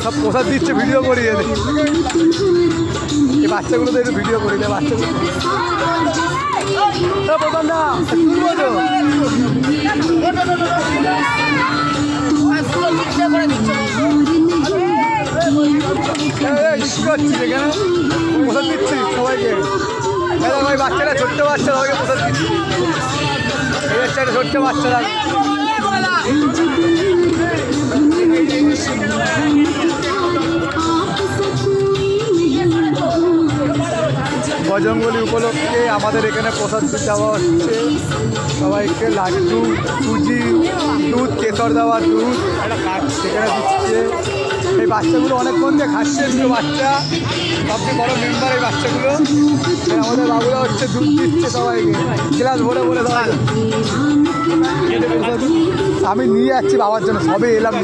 সব প্রসাদ দিচ্ছে, ভিডিও করিয়ে দে। এই বাচ্চাগুলো তো একটু ভিডিও করি দেয় বাচ্চাগুলো। প্রধান না তুলবো তো করছি এখানে প্রসাদ দিচ্ছি সবাইকে। ওই বাচ্চারা ছোট্ট বাচ্চা সবাইকে প্রসাদ দিচ্ছি। এই হচ্ছে একটা ছোট্ট বাচ্চারা। বজরঙ্গবলী উপলক্ষে আমাদের এখানে প্রসাদ দেওয়া হচ্ছে সবাইকে। লাড্ডু, সুজি, দুধ, কেশর দেওয়া দুধ সেখানে দিচ্ছে। এই বাচ্চাগুলো অনেকক্ষণ দিয়ে খাচ্ছে, দুটো বাচ্চা, সবচেয়ে বড় মেম্বার এই বাচ্চাগুলো। আমাদের বাবুরা হচ্ছে দুধ দিচ্ছে সবাইকে, গ্লাস ভরে ভরে দেওয়া। আমি নিয়ে যাচ্ছি বাবার জন্য, সবে এলাম।